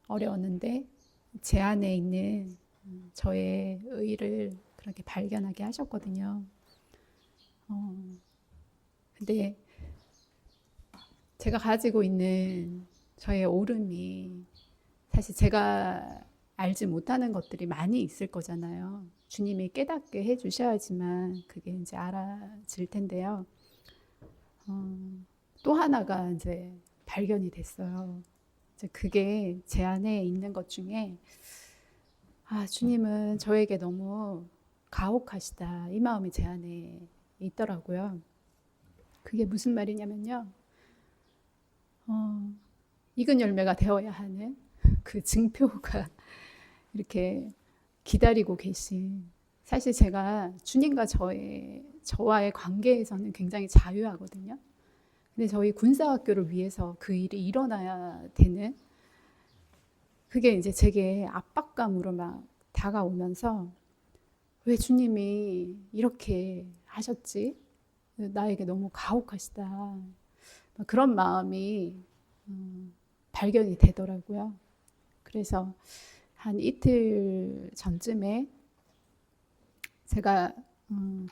어려웠는데 제 안에 있는 저의 의를 그렇게 발견하게 하셨거든요. 근데 제가 가지고 있는 저의 오름이 사실 제가 알지 못하는 것들이 많이 있을 거잖아요. 주님이 깨닫게 해주셔야지만 그게 이제 알아질 텐데요. 또 하나가 이제 발견이 됐어요. 이제 그게 제 안에 있는 것 중에 주님은 저에게 너무 가혹하시다. 이 마음이 제 안에 있더라고요. 그게 무슨 말이냐면요. 익은 열매가 되어야 하는 그 증표가 이렇게 기다리고 계신. 사실 제가 주님과 저와의 관계에서는 굉장히 자유하거든요. 근데 저희 군사학교를 위해서 그 일이 일어나야 되는 그게 이제 제게 압박감으로 막 다가오면서 왜 주님이 이렇게 하셨지? 나에게 너무 가혹하시다. 그런 마음이 발견이 되더라고요. 그래서 한 이틀 전쯤에 제가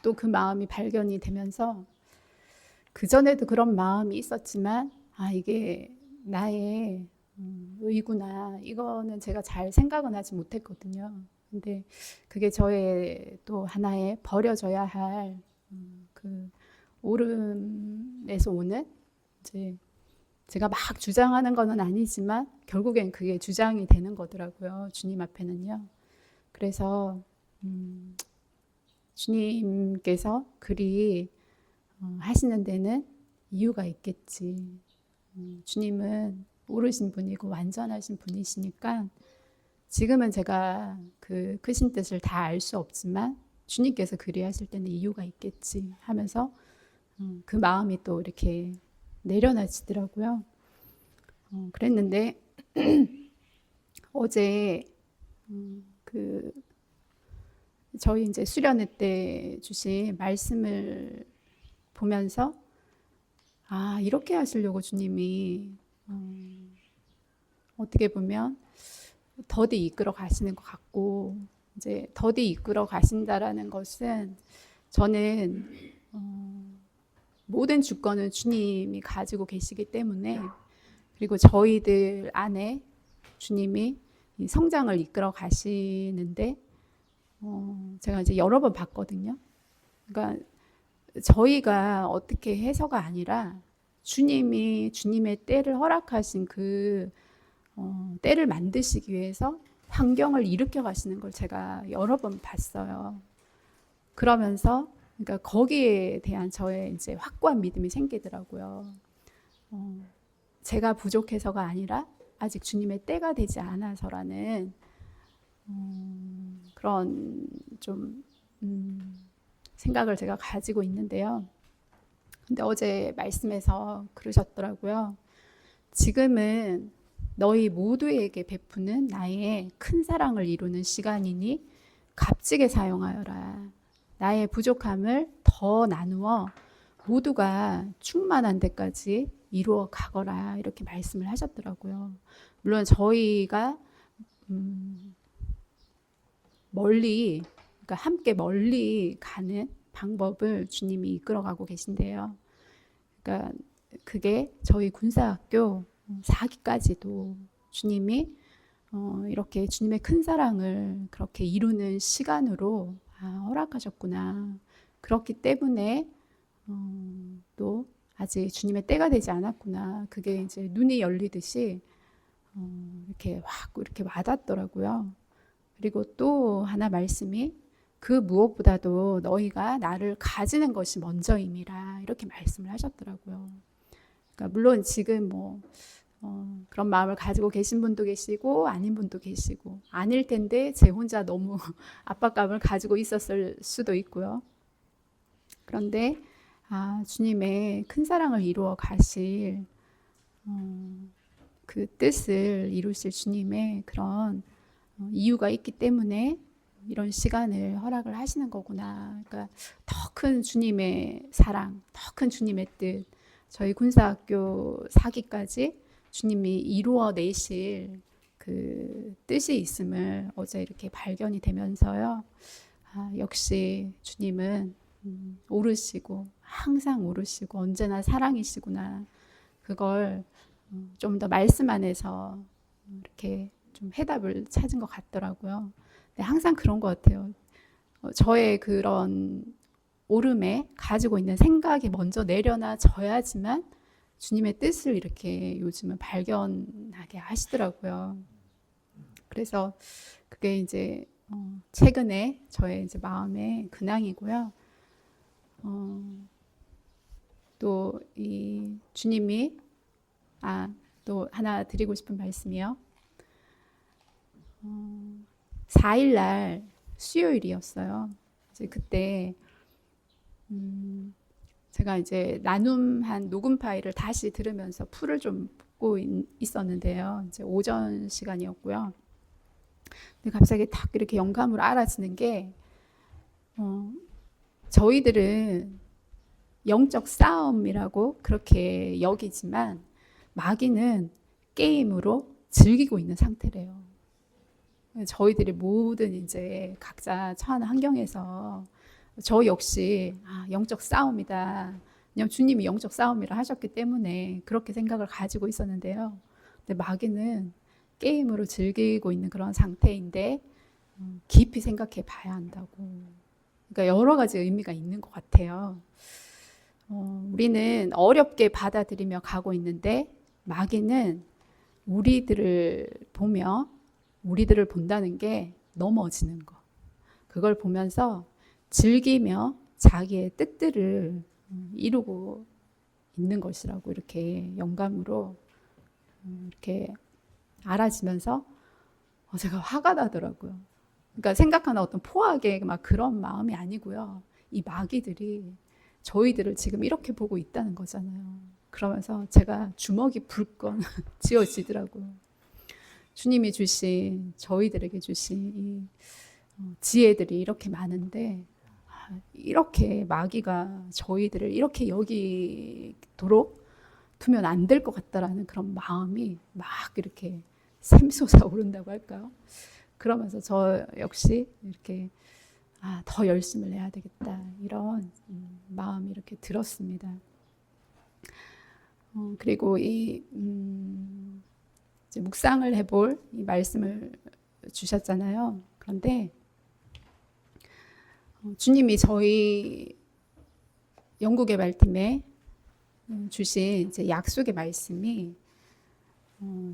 또 그 마음이 발견이 되면서 그전에도 그런 마음이 있었지만 이게 나의 의구나. 이거는 제가 잘 생각은 하지 못했거든요. 근데 그게 저의 또 하나의 버려져야 할 그 오름에서 오는 이제 제가 막 주장하는 거는 아니지만 결국엔 그게 주장이 되는 거더라고요. 주님 앞에는요. 그래서 주님께서 그리 하시는 데는 이유가 있겠지. 주님은 오르신 분이고 완전하신 분이시니까 지금은 제가 그 크신 뜻을 다 알 수 없지만 주님께서 그리 하실 때는 이유가 있겠지 하면서 그 마음이 또 이렇게 내려놔지더라고요. 그랬는데 어제 그 저희 이제 수련회 때 주신 말씀을 보면서 이렇게 하시려고 주님이 어떻게 보면 더디 이끌어 가시는 것 같고 이제 더디 이끌어 가신다라는 것은 저는 모든 주권은 주님이 가지고 계시기 때문에 그리고 저희들 안에 주님이 이 성장을 이끌어 가시는데 제가 이제 여러 번 봤거든요. 그러니까 저희가 어떻게 해서가 아니라 주님이 주님의 때를 허락하신 그 때를 만드시기 위해서 환경을 일으켜 가시는 걸 제가 여러 번 봤어요. 그러면서 그러니까 거기에 대한 저의 이제 확고한 믿음이 생기더라고요. 제가 부족해서가 아니라 아직 주님의 때가 되지 않아서라는 그런 좀 생각을 제가 가지고 있는데요. 근데 어제 말씀에서 그러셨더라고요. 지금은 너희 모두에게 베푸는 나의 큰 사랑을 이루는 시간이니 값지게 사용하여라. 나의 부족함을 더 나누어 모두가 충만한 데까지 이루어 가거라. 이렇게 말씀을 하셨더라고요. 물론 저희가 멀리, 그러니까 함께 멀리 가는 방법을 주님이 이끌어가고 계신데요. 그러니까 그게 저희 군사학교 4기까지도 주님이 이렇게 주님의 큰 사랑을 그렇게 이루는 시간으로 허락하셨구나. 그렇기 때문에 또 아직 주님의 때가 되지 않았구나. 그게 이제 눈이 열리듯이 이렇게 확 이렇게 와닿더라고요. 그리고 또 하나 말씀이 그 무엇보다도 너희가 나를 가지는 것이 먼저임이라 이렇게 말씀을 하셨더라고요. 그러니까 물론 지금 뭐 그런 마음을 가지고 계신 분도 계시고 아닌 분도 계시고 아닐 텐데 제 혼자 너무 압박감을 가지고 있었을 수도 있고요. 그런데 주님의 큰 사랑을 이루어 가실 그 뜻을 이루실 주님의 그런 이유가 있기 때문에 이런 시간을 허락을 하시는 거구나. 그러니까 더 큰 주님의 사랑, 더 큰 주님의 뜻, 저희 군사학교 4기까지 주님이 이루어내실 그 뜻이 있음을 어제 이렇게 발견이 되면서요. 역시 주님은 오르시고 항상 오르시고 언제나 사랑이시구나. 그걸 좀 더 말씀 안에서 이렇게 좀 해답을 찾은 것 같더라고요. 네, 항상 그런 것 같아요. 저의 그런 오름에 가지고 있는 생각이 먼저 내려놔져야지만 주님의 뜻을 이렇게 요즘은 발견하게 하시더라고요. 그래서 그게 이제 최근에 저의 이제 마음의 근황이고요. 또 이 주님이 또 하나 드리고 싶은 말씀이요. 4일날 수요일이었어요. 이제 그때 제가 이제 나눔한 녹음 파일을 다시 들으면서 풀을 좀 붓고 있었는데요. 이제 오전 시간이었고요. 근데 갑자기 딱 이렇게 영감으로 알아지는 게 저희들은 영적 싸움이라고 그렇게 여기지만 마귀는 게임으로 즐기고 있는 상태래요. 저희들이 모든 이제 각자 처한 환경에서 저 역시 영적 싸움이다. 왜냐하면 주님이 영적 싸움이라 하셨기 때문에 그렇게 생각을 가지고 있었는데요. 근데 마귀는 게임으로 즐기고 있는 그런 상태인데 깊이 생각해 봐야 한다고. 그러니까 여러 가지 의미가 있는 것 같아요. 우리는 어렵게 받아들이며 가고 있는데 마귀는 우리들을 보며 우리들을 본다는 게 넘어지는 거. 그걸 보면서 즐기며 자기의 뜻들을 이루고 있는 것이라고 이렇게 영감으로 이렇게 알아지면서 제가 화가 나더라고요. 그러니까 생각하는 어떤 포악의 막 그런 마음이 아니고요. 이 마귀들이 저희들을 지금 이렇게 보고 있다는 거잖아요. 그러면서 제가 주먹이 불끈 쥐어지더라고요. 주님이 주신 저희들에게 주신 이 지혜들이 이렇게 많은데 이렇게 마귀가 저희들을 이렇게 여기도록 두면 안 될 것 같다라는 그런 마음이 막 이렇게 샘솟아 오른다고 할까요? 그러면서 저 역시 이렇게 더 열심을 내야 되겠다 이런 마음이 이렇게 들었습니다. 그리고 이 이제 묵상을 해볼 이 말씀을 주셨잖아요. 그런데 주님이 저희 연구개발팀에 주신 이제 약속의 말씀이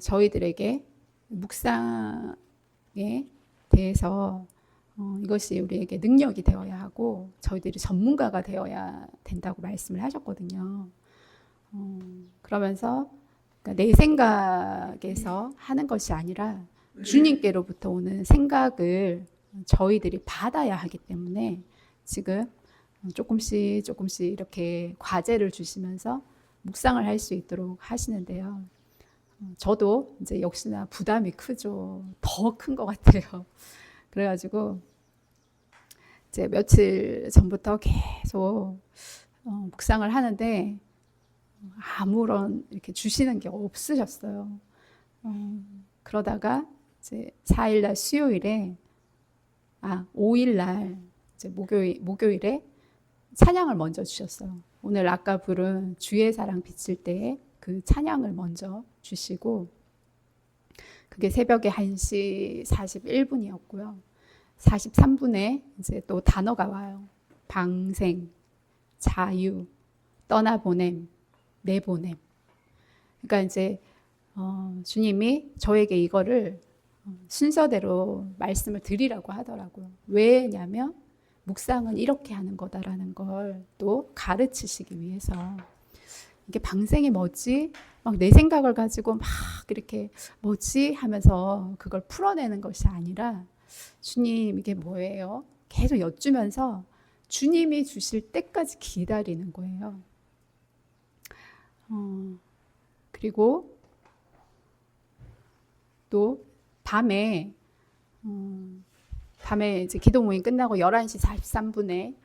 저희들에게 묵상에 대해서 이것이 우리에게 능력이 되어야 하고 저희들이 전문가가 되어야 된다고 말씀을 하셨거든요. 그러면서 그러니까 내 생각에서 하는 것이 아니라 주님께로부터 오는 생각을 저희들이 받아야 하기 때문에 지금 조금씩 이렇게 과제를 주시면서 묵상을 할 수 있도록 하시는데요. 저도 이제 역시나 부담이 크죠. 더 큰 것 같아요. 그래가지고 이제 며칠 전부터 계속 묵상을 하는데 아무런 이렇게 주시는 게 없으셨어요. 그러다가 이제 4일날 수요일에 5일날 이제 목요일에 찬양을 먼저 주셨어요. 오늘 아까 부른 주의 사랑 비칠 때에 그 찬양을 먼저 주시고 그게 새벽에 1시 41분이었고요. 43분에 이제 또 단어가 와요. 방생, 자유, 떠나보냄, 내보냄. 그러니까 이제 주님이 저에게 이거를 순서대로 말씀을 드리라고 하더라고요. 왜냐면 묵상은 이렇게 하는 거다라는 걸 또 가르치시기 위해서. 이게 방생이 뭐지? 막 내 생각을 가지고 막 이렇게 뭐지? 하면서 그걸 풀어내는 것이 아니라 주님 이게 뭐예요? 계속 여쭈면서 주님이 주실 때까지 기다리는 거예요. 그리고 또 밤에 이제 기도 모임 끝나고 11시 43분에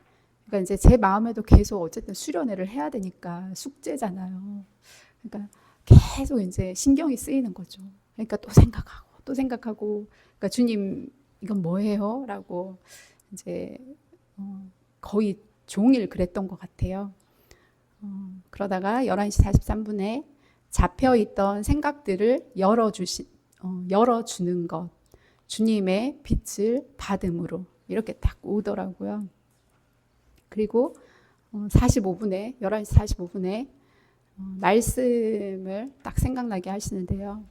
그러니까 이제 제 마음에도 계속 어쨌든 수련회를 해야 되니까 숙제잖아요. 그러니까 계속 이제 신경이 쓰이는 거죠. 그러니까 또 생각하고, 그러니까 주님 이건 뭐예요? 라고 이제 거의 종일 그랬던 것 같아요. 그러다가 11시 43분에 잡혀있던 생각들을 열어주는 것, 주님의 빛을 받음으로 이렇게 딱 오더라고요. 그리고 11시 45분에 말씀을 딱 생각나게 하시는데요.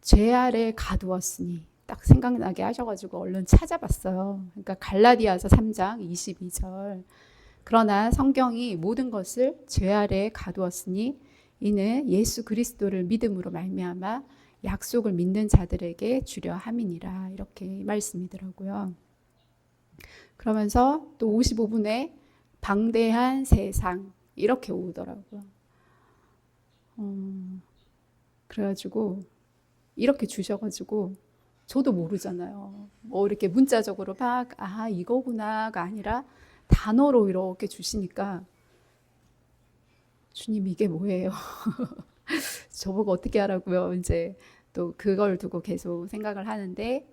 죄 아래 가두었으니 딱 생각나게 하셔가지고 얼른 찾아봤어요. 그러니까 갈라디아서 3장 22절. 그러나 성경이 모든 것을 죄 아래 가두었으니 이는 예수 그리스도를 믿음으로 말미암아 약속을 믿는 자들에게 주려 함이니라. 이렇게 말씀이더라고요. 그러면서 또 55분에 방대한 세상 이렇게 오더라고요. 그래가지고 이렇게 주셔가지고 저도 모르잖아요. 뭐 이렇게 문자적으로 막 이거구나가 아니라 단어로 이렇게 주시니까 주님 이게 뭐예요? 저보고 어떻게 하라고요? 이제 또 그걸 두고 계속 생각을 하는데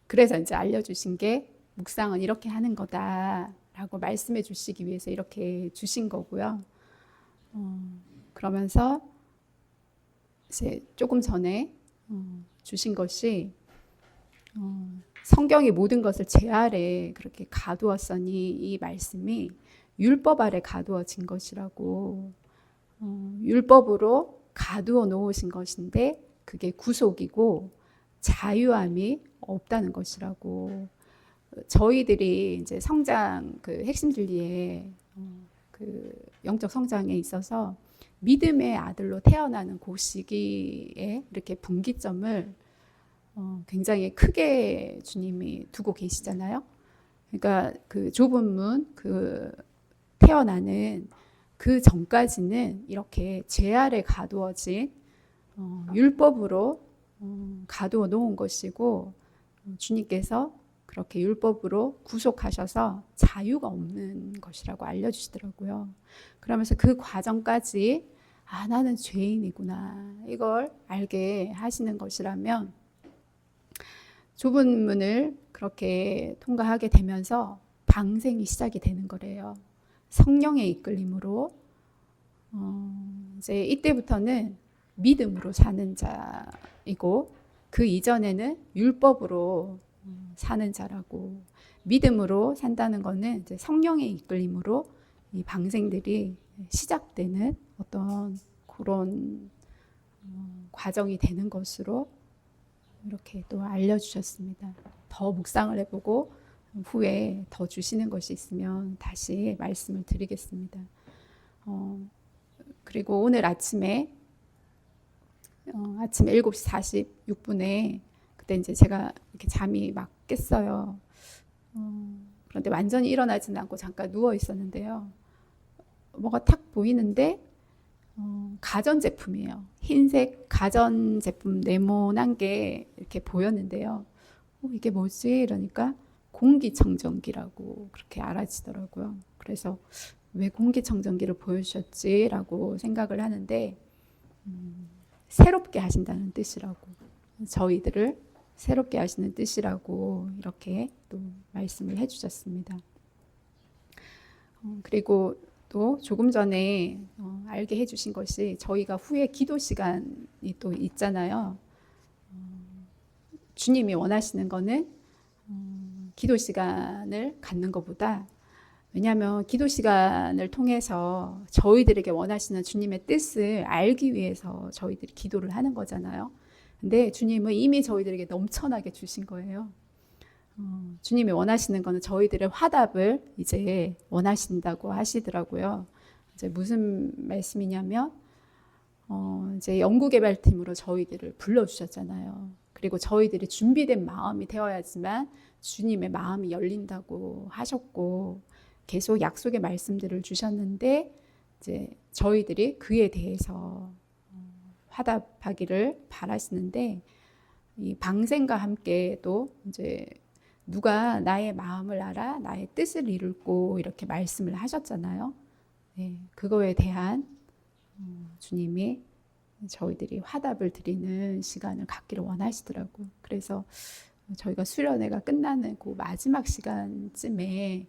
그래서 이제 알려주신 게 묵상은 이렇게 하는 거다라고 말씀해 주시기 위해서 이렇게 주신 거고요. 그러면서 이제 조금 전에 주신 것이 성경이 모든 것을 제 아래 그렇게 가두었으니 이 말씀이 율법 아래 가두어진 것이라고 율법으로 가두어 놓으신 것인데 그게 구속이고 자유함이 없다는 것이라고 저희들이 이제 성장 그 핵심 진리에 그 영적 성장에 있어서 믿음의 아들로 태어나는 그 시기에 이렇게 분기점을 굉장히 크게 주님이 두고 계시잖아요. 그러니까 그 좁은 문, 그 태어나는 그 전까지는 이렇게 죄 아래 가두어진 율법으로 가두어 놓은 것이고 주님께서 그렇게 율법으로 구속하셔서 자유가 없는 것이라고 알려주시더라고요. 그러면서 그 과정까지 나는 죄인이구나 이걸 알게 하시는 것이라면 좁은 문을 그렇게 통과하게 되면서 방생이 시작이 되는 거래요. 성령의 이끌림으로 이제 이때부터는 믿음으로 사는 자이고 그 이전에는 율법으로 사는 자라고 믿음으로 산다는 것은 이제 성령의 이끌림으로 이 방생들이 시작되는 어떤 그런 과정이 되는 것으로 이렇게 또 알려주셨습니다. 더 묵상을 해보고 후에 더 주시는 것이 있으면 다시 말씀을 드리겠습니다. 그리고 오늘 아침에 7시 46분에 그때 이제 제가 이렇게 잠이 막 깼어요. 그런데 완전히 일어나지는 않고 잠깐 누워 있었는데요. 뭐가 탁 보이는데 가전제품이에요. 흰색 가전제품 네모난 게 이렇게 보였는데요. 이게 뭐지? 이러니까 공기청정기라고 그렇게 알아지더라고요. 그래서 왜 공기청정기를 보여주셨지라고 생각을 하는데 새롭게 하신다는 뜻이라고 저희들을 새롭게 하시는 뜻이라고 이렇게 또 말씀을 해주셨습니다. 그리고 또 조금 전에 알게 해주신 것이 저희가 후에 기도 시간이 또 있잖아요. 주님이 원하시는 거는 기도 시간을 갖는 것보다 왜냐하면 기도 시간을 통해서 저희들에게 원하시는 주님의 뜻을 알기 위해서 저희들이 기도를 하는 거잖아요. 근데 주님은 이미 저희들에게 넘쳐나게 주신 거예요. 주님이 원하시는 거는 저희들의 화답을 이제 원하신다고 하시더라고요. 이제 무슨 말씀이냐면 이제 연구개발팀으로 저희들을 불러주셨잖아요. 그리고 저희들이 준비된 마음이 되어야지만 주님의 마음이 열린다고 하셨고 계속 약속의 말씀들을 주셨는데 이제 저희들이 그에 대해서 화답하기를 바라시는데 이 방생과 함께 또 이제 누가 나의 마음을 알아 나의 뜻을 이룰고 이렇게 말씀을 하셨잖아요. 네, 그거에 대한 주님이 저희들이 화답을 드리는 시간을 갖기를 원하시더라고요. 그래서 저희가 수련회가 끝나는 그 마지막 시간쯤에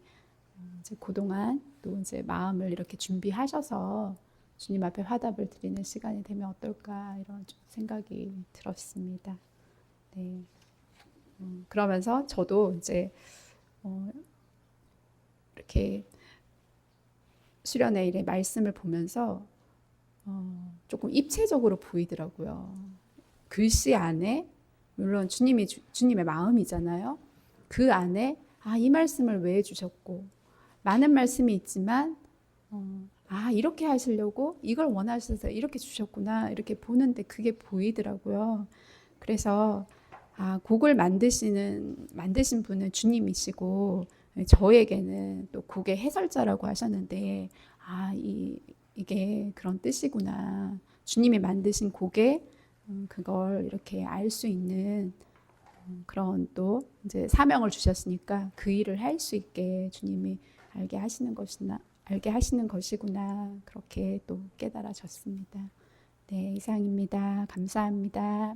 이제 그동안 또 이제 마음을 이렇게 준비하셔서 주님 앞에 화답을 드리는 시간이 되면 어떨까 이런 좀 생각이 들었습니다. 네. 그러면서 저도 이제 이렇게 수련회 일의 말씀을 보면서 조금 입체적으로 보이더라고요. 글씨 안에 물론 주님의 마음이잖아요. 그 안에 이 말씀을 왜 주셨고 많은 말씀이 있지만 이렇게 하시려고 이걸 원하셔서 이렇게 주셨구나 이렇게 보는데 그게 보이더라고요. 그래서 곡을 만드신 분은 주님이시고 저에게는 또 곡의 해설자라고 하셨는데 이게 그런 뜻이구나. 주님이 만드신 곡에 그걸 이렇게 알 수 있는 그런 또 이제 사명을 주셨으니까 그 일을 할 수 있게 주님이 알게 하시는 것이구나 그렇게 또 깨달아졌습니다. 네, 이상입니다. 감사합니다.